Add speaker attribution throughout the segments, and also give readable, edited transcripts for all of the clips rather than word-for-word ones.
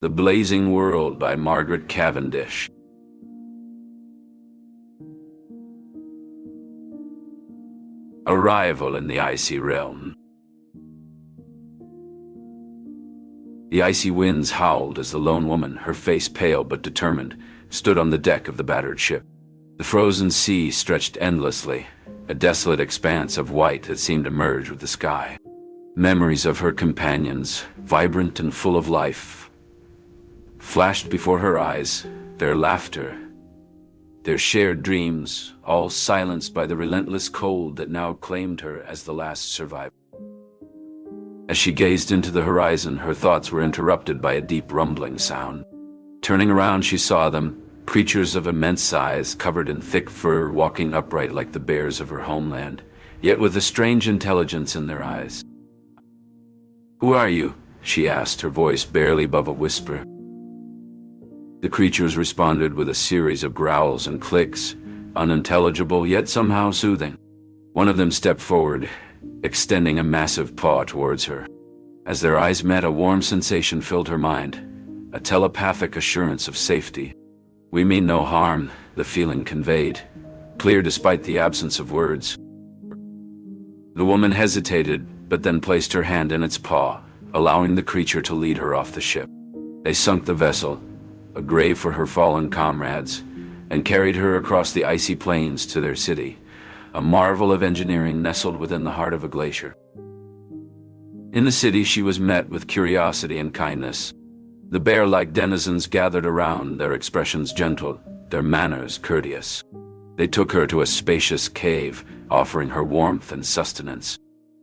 Speaker 1: The Blazing World by Margaret Cavendish. Arrival in the icy realm. The icy winds howled as the lone woman, her face pale but determined, stood on the deck of the battered ship. The frozen sea stretched endlessly, a desolate expanse of white that seemed to merge with the sky. Memories of her companions, vibrant and full of life, flashed before her eyes, their laughter, their shared dreams, all silenced by the relentless cold that now claimed her as the last survivor. As she gazed into the horizon, her thoughts were interrupted by a deep rumbling sound. Turning around, she saw them, creatures of immense size, covered in thick fur, walking upright like the bears of her homeland, yet with a strange intelligence in their eyes. "Who are you?" she asked, her voice barely above a whisper. The creatures responded with a series of growls and clicks, unintelligible yet somehow soothing. One of them stepped forward, extending a massive paw towards her. As their eyes met, a warm sensation filled her mind, a telepathic assurance of safety. "We mean no harm," the feeling conveyed, clear despite the absence of words. The woman hesitated, but then placed her hand in its paw, allowing the creature to lead her off the ship. They sunk the vessel, a grave for her fallen comrades, and carried her across the icy plains to their city, a marvel of engineering nestled within the heart of a glacier. In the city, she was met with curiosity and kindness. The bear-like denizens gathered around, their expressions gentle, their manners courteous. They took her to a spacious cave, offering her warmth and sustenance.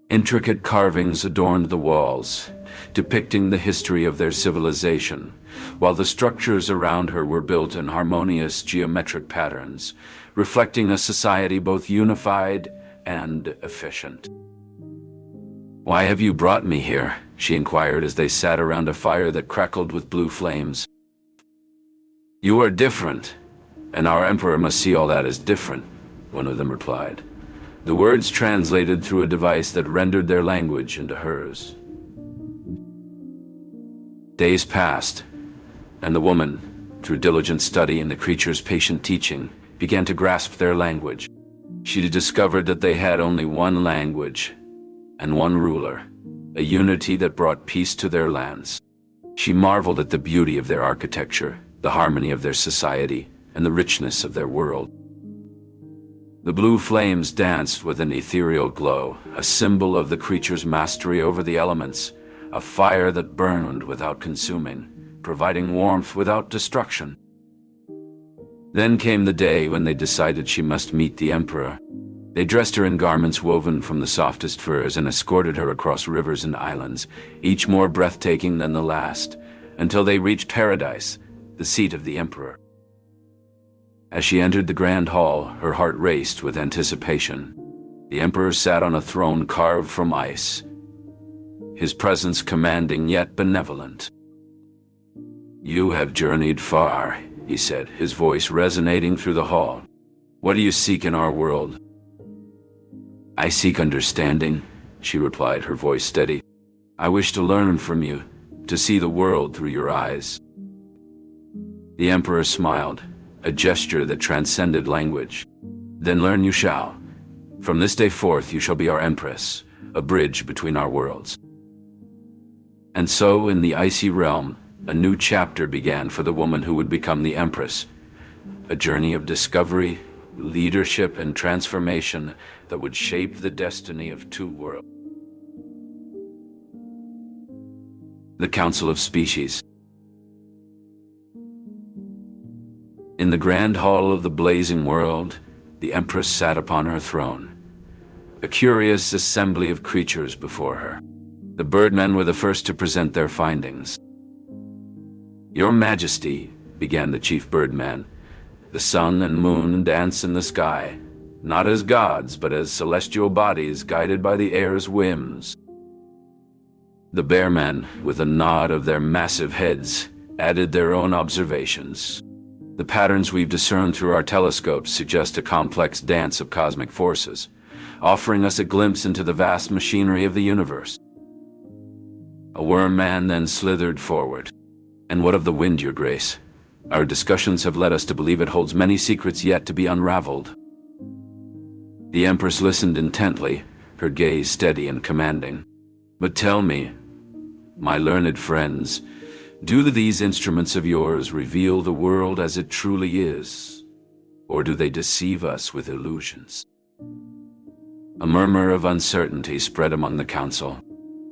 Speaker 1: Intricate carvings adorned the walls, depicting the history of their civilization, while the structures around her were built in harmonious geometric patterns, reflecting a society both unified and efficient. "Why have you brought me here?" she inquired as they sat around a fire that crackled with blue flames. "You are different, and our emperor must see all that as different," one of them replied, the words translated through a device that rendered their language into hers. Days passed, and the woman, through diligent study and the creature's patient teaching, began to grasp their language. She discovered that they had only one language and one ruler, a unity that brought peace to their lands. She marveled at the beauty of their architecture, the harmony of their society, and the richness of their world. The blue flames danced with an ethereal glow, a symbol of the creature's mastery over the elements, a fire that burned without consuming, providing warmth without destruction. Then came the day when they decided she must meet the emperor. They dressed her in garments woven from the softest furs and escorted her across rivers and islands, each more breathtaking than the last, until they reached paradise, the seat of the emperor. As she entered the grand hall, her heart raced with anticipation. The emperor sat on a throne carved from ice, his presence commanding yet benevolent. "You have journeyed far," he said, his voice resonating through the hall. "What do you seek in our world?" "I seek understanding," she replied, her voice steady. "I wish to learn from you, to see the world through your eyes." The emperor smiled, a gesture that transcended language. "Then learn you shall. From this day forth you shall be our empress, a bridge between our worlds." And so, in the icy realm, a new chapter began for the woman who would become the empress, a journey of discovery, leadership, and transformation that would shape the destiny of two worlds. The Council of Species. In the grand hall of the blazing world, the Empress sat upon her throne, a curious assembly of creatures before her. The birdmen were the first to present their findings. "Your Majesty," began the chief birdman, "the sun and moon dance in the sky, not as gods, but as celestial bodies guided by the air's whims." The bearmen, with a nod of their massive heads, added their own observations. "The patterns we've discerned through our telescopes suggest a complex dance of cosmic forces, offering us a glimpse into the vast machinery of the universe." A worm man then slithered forward. And what of the wind, your grace? Our discussions have led us to believe it holds many secrets yet to be unraveled. The Empress listened intently, her gaze steady and commanding. But tell me, my learned friends, do these instruments of yours reveal the world as it truly is, or do they deceive us with illusions? A murmur of uncertainty spread among the council.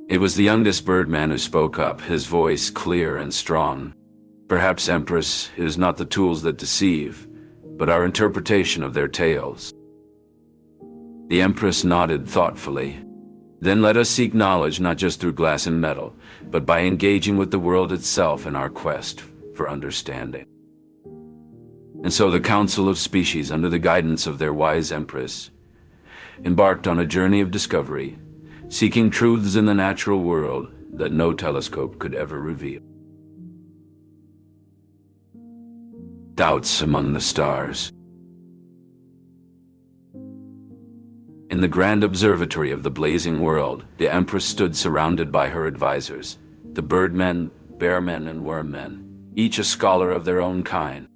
Speaker 1: It was the youngest birdman who spoke up, his voice clear and strong. Perhaps, Empress, it is not the tools that deceive, but our interpretation of their tales. The Empress nodded thoughtfully. Then let us seek knowledge not just through glass and metal, but by engaging with the world itself in our quest for understanding. And so the Council of Species, under the guidance of their wise Empress, embarked on a journey of discovery, seeking truths in the natural world that no telescope could ever reveal. Doubts among the stars. In the grand observatory of the blazing world, the Empress stood surrounded by her advisors, the birdmen, bearmen, and wormmen, each a scholar of their own kind.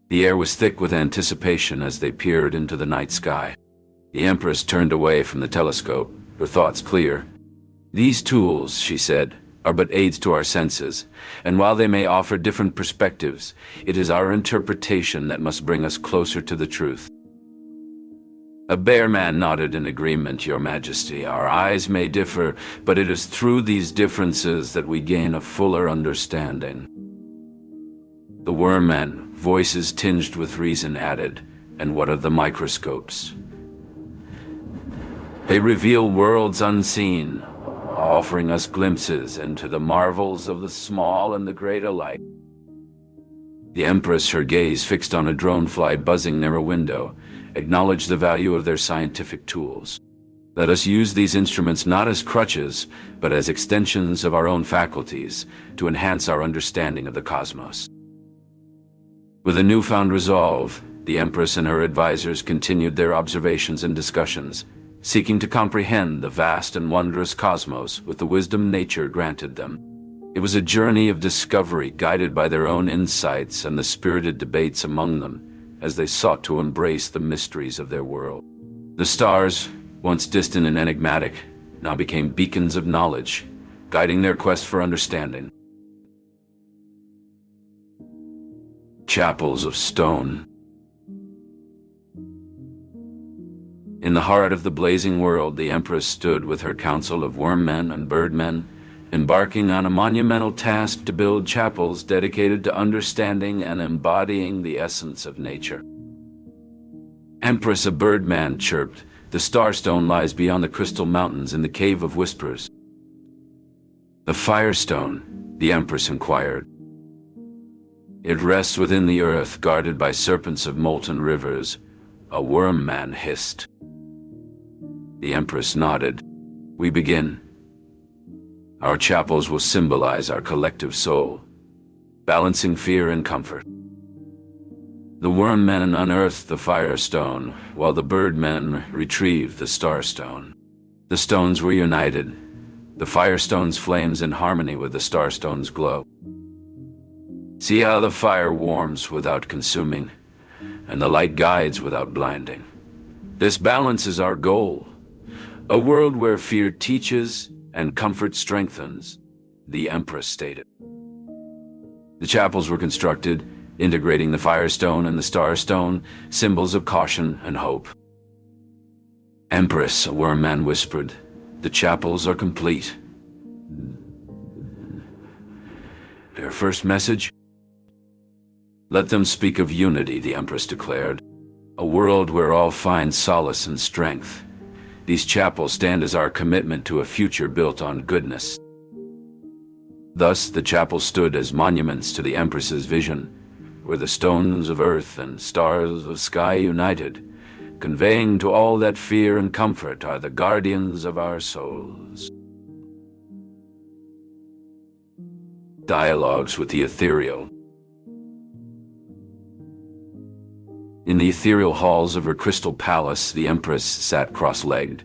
Speaker 1: The air was thick with anticipation as they peered into the night sky. The Empress turned away from the telescope, her thoughts clear. These tools, she said, are but aids to our senses, and while they may offer different perspectives, it is our interpretation that must bring us closer to the truth. A bearman nodded in agreement, Your Majesty. Our eyes may differ, but it is through these differences that we gain a fuller understanding. The wormmen, voices tinged with reason, added, and what of the microscopes? They reveal worlds unseen, offering us glimpses into the marvels of the small and the great alike. The Empress, her gaze fixed on a dronefly buzzing near a window, acknowledged the value of their scientific tools. Let us use these instruments not as crutches, but as extensions of our own faculties to enhance our understanding of the cosmos. With a newfound resolve, the Empress and her advisors continued their observations and discussions, seeking to comprehend the vast and wondrous cosmos with the wisdom nature granted them. It was a journey of discovery guided by their own insights and the spirited debates among them as they sought to embrace the mysteries of their world. The stars, once distant and enigmatic, now became beacons of knowledge, guiding their quest for understanding. Chapels of stone. In the heart of the blazing world, the Empress stood with her council of wormmen and birdmen, embarking on a monumental task to build chapels dedicated to understanding and embodying the essence of nature. Empress, a birdman chirped, the starstone lies beyond the crystal mountains in the Cave of Whispers. The firestone, the Empress inquired. It rests within the earth, guarded by serpents of molten rivers, a wormman hissed. The Empress nodded. We begin. Our chapels will symbolize our collective soul, balancing fear and comfort. The wormmen unearthed the firestone, while the birdmen retrieved the starstone. The stones were united, the firestone's flames in harmony with the starstone's glow. See how the fire warms without consuming, and the light guides without blinding. This balance is our goal, a world where fear teaches and comfort strengthens, the Empress stated. The chapels were constructed, integrating the firestone and the starstone, symbols of caution and hope. Empress, a wormman whispered, the chapels are complete. Their first message? Let them speak of unity, the Empress declared. A world where all find solace and strength. These chapels stand as our commitment to a future built on goodness. Thus, the chapels stood as monuments to the Empress's vision, where the stones of earth and stars of sky united, conveying to all that fear and comfort are the guardians of our souls. Dialogues with the ethereal. In the ethereal halls of her crystal palace, the Empress sat cross-legged,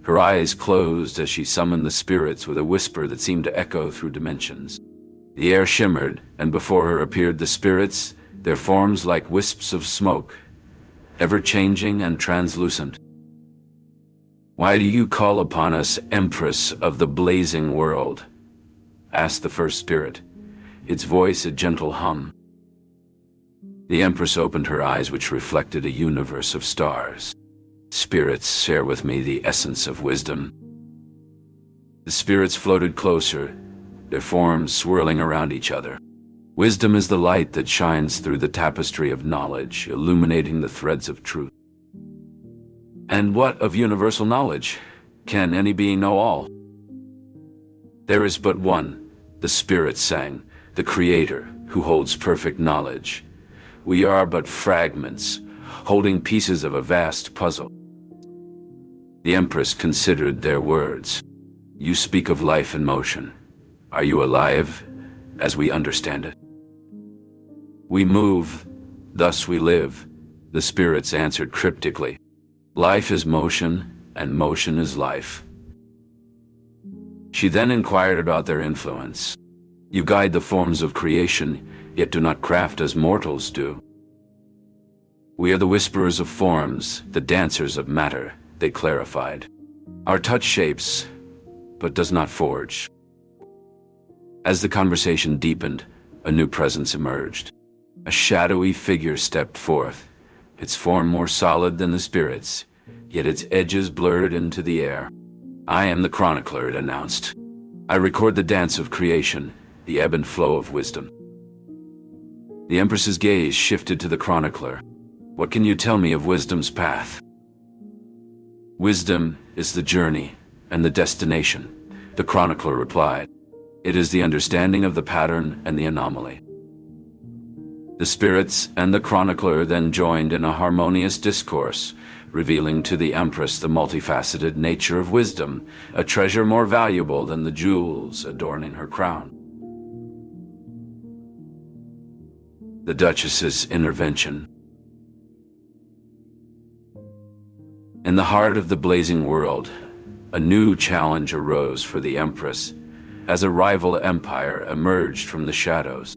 Speaker 1: her eyes closed as she summoned the spirits with a whisper that seemed to echo through dimensions. The air shimmered, and before her appeared the spirits, their forms like wisps of smoke, ever-changing and translucent. "Why do you call upon us, Empress of the blazing world?" asked the first spirit, its voice a gentle hum. The Empress opened her eyes, which reflected a universe of stars. "Spirits, share with me the essence of wisdom." The spirits floated closer, their forms swirling around each other. "Wisdom is the light that shines through the tapestry of knowledge, illuminating the threads of truth." "And what of universal knowledge? Can any being know all?" "There is but one," the spirits sang, "the Creator, who holds perfect knowledge. We are but fragments, holding pieces of a vast puzzle." The Empress considered their words. "You speak of life and motion. Are you alive, as we understand it?" "We move, thus we live," the spirits answered cryptically. "Life is motion, and motion is life." She then inquired about their influence. "You guide the forms of creation, yet do not craft as mortals do." "We are the whisperers of forms, the dancers of matter," they clarified. "Our touch shapes, but does not forge." As the conversation deepened, a new presence emerged. A shadowy figure stepped forth, its form more solid than the spirits, yet its edges blurred into the air. "I am the chronicler," it announced. "I record the dance of creation, the ebb and flow of wisdom." The Empress's gaze shifted to the chronicler. "What can you tell me of wisdom's path?" "Wisdom is the journey and the destination," the chronicler replied. "It is the understanding of the pattern and the anomaly." The spirits and the chronicler then joined in a harmonious discourse, revealing to the Empress the multifaceted nature of wisdom, a treasure more valuable than the jewels adorning her crown. The Duchess's intervention. In the heart of the blazing world, a new challenge arose for the Empress as a rival empire emerged from the shadows.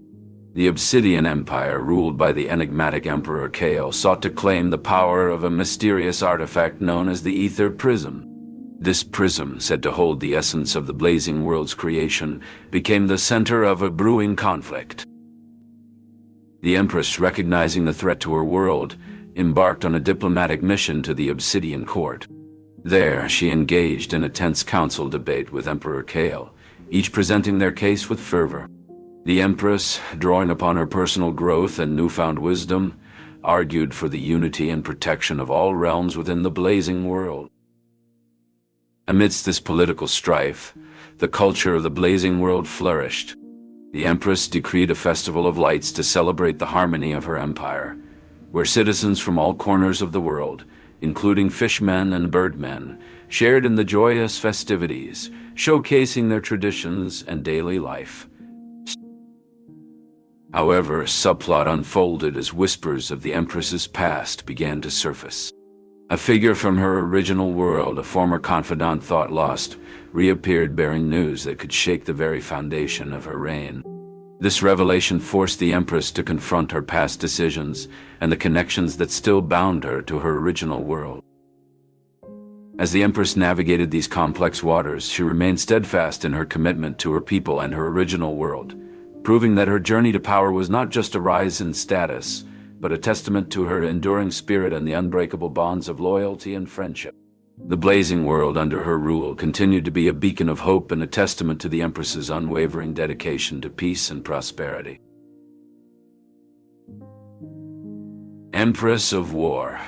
Speaker 1: The Obsidian Empire, ruled by the enigmatic Emperor Kael, sought to claim the power of a mysterious artifact known as the Ether Prism. This prism, said to hold the essence of the blazing world's creation, became the center of a brewing conflict. The Empress, recognizing the threat to her world, embarked on a diplomatic mission to the Obsidian court. There, she engaged in a tense council debate with Emperor Kael, each presenting their case with fervor. The Empress, drawing upon her personal growth and newfound wisdom, argued for the unity and protection of all realms within the blazing world. Amidst this political strife, the culture of the blazing world flourished. The Empress decreed a festival of lights to celebrate the harmony of her empire, where citizens from all corners of the world, including fishmen and birdmen, shared in the joyous festivities, showcasing their traditions and daily life. However, a subplot unfolded as whispers of the Empress's past began to surface. A figure from her original world, a former confidant thought lost, reappeared bearing news that could shake the very foundation of her reign. This revelation forced the Empress to confront her past decisions and the connections that still bound her to her original world. As the Empress navigated these complex waters, she remained steadfast in her commitment to her people and her original world, proving that her journey to power was not just a rise in status, but a testament to her enduring spirit and the unbreakable bonds of loyalty and friendship. The blazing world under her rule continued to be a beacon of hope and a testament to the Empress's unwavering dedication to peace and prosperity. Empress of War.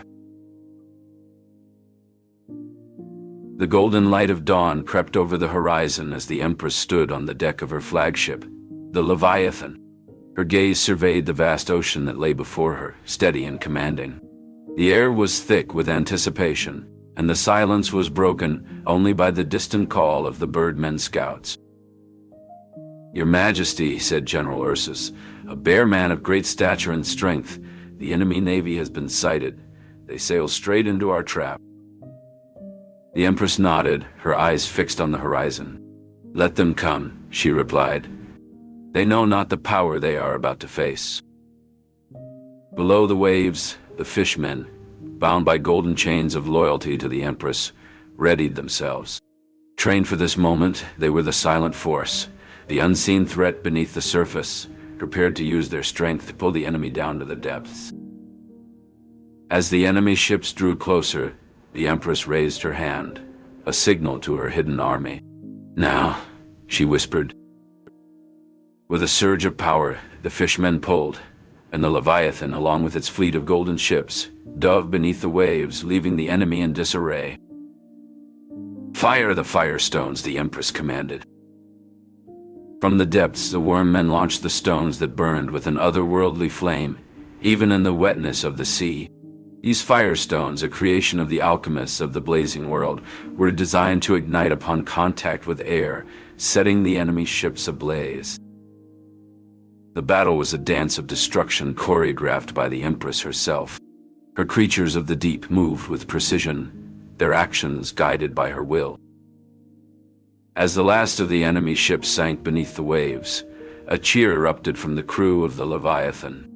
Speaker 1: The golden light of dawn crept over the horizon as the Empress stood on the deck of her flagship, the Leviathan. Her gaze surveyed the vast ocean that lay before her, steady and commanding. The air was thick with anticipation, and the silence was broken only by the distant call of the Birdmen scouts. "Your Majesty," said General Ursus, "a bear man of great stature and strength, the enemy navy has been sighted. They sail straight into our trap." The Empress nodded, her eyes fixed on the horizon. "Let them come," she replied. They know not the power they are about to face. Below the waves, the fishmen, bound by golden chains of loyalty to the Empress, readied themselves. Trained for this moment, they were the silent force, the unseen threat beneath the surface, prepared to use their strength to pull the enemy down to the depths. As the enemy ships drew closer, the Empress raised her hand, a signal to her hidden army. "Now," she whispered. With a surge of power, the fishmen pulled, and the Leviathan, along with its fleet of golden ships, dove beneath the waves, leaving the enemy in disarray. "Fire the firestones," the Empress commanded. From the depths, the worm-men launched the stones that burned with an otherworldly flame, even in the wetness of the sea. These firestones, a creation of the alchemists of the blazing world, were designed to ignite upon contact with air, setting the enemy ships ablaze. The battle was a dance of destruction choreographed by the Empress herself. Her creatures of the deep moved with precision, their actions guided by her will. As the last of the enemy ships sank beneath the waves, a cheer erupted from the crew of the Leviathan.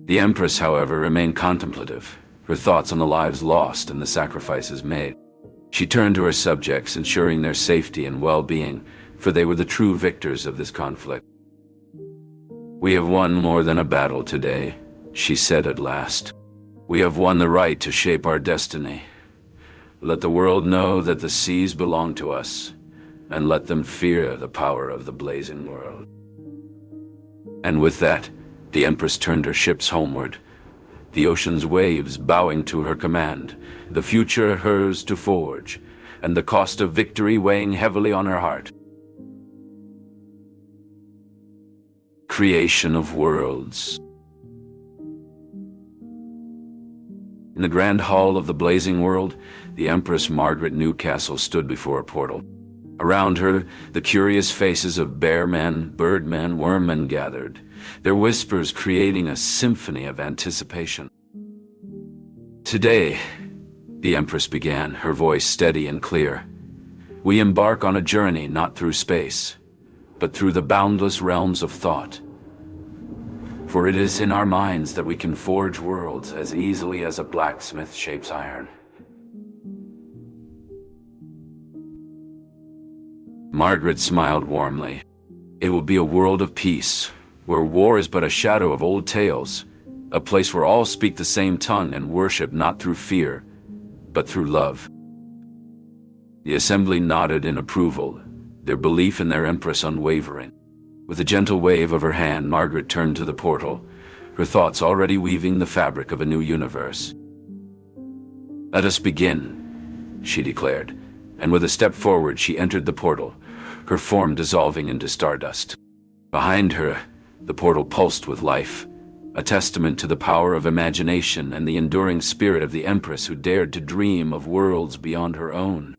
Speaker 1: The Empress, however, remained contemplative, her thoughts on the lives lost and the sacrifices made. She turned to her subjects, ensuring their safety and well-being, for they were the true victors of this conflict. "We have won more than a battle today," she said at last. "We have won the right to shape our destiny. Let the world know that the seas belong to us, and let them fear the power of the blazing world." And with that, the Empress turned her ships homeward, the ocean's waves bowing to her command, the future hers to forge, and the cost of victory weighing heavily on her heart. Creation of worlds. In the grand hall of the blazing world, the Empress Margaret Newcastle stood before a portal. Around her, the curious faces of bear-men, bird-men, worm-men gathered, their whispers creating a symphony of anticipation. "Today," the Empress began, her voice steady and clear, "we embark on a journey not through space, but through the boundless realms of thought. For it is in our minds that we can forge worlds as easily as a blacksmith shapes iron." Margaret smiled warmly. "It will be a world of peace, where war is but a shadow of old tales, a place where all speak the same tongue and worship not through fear, but through love." The assembly nodded in approval, their belief in their Empress unwavering. With a gentle wave of her hand, Margaret turned to the portal, her thoughts already weaving the fabric of a new universe. "Let us begin," she declared, and with a step forward she entered the portal, her form dissolving into stardust. Behind her, the portal pulsed with life, a testament to the power of imagination and the enduring spirit of the Empress who dared to dream of worlds beyond her own.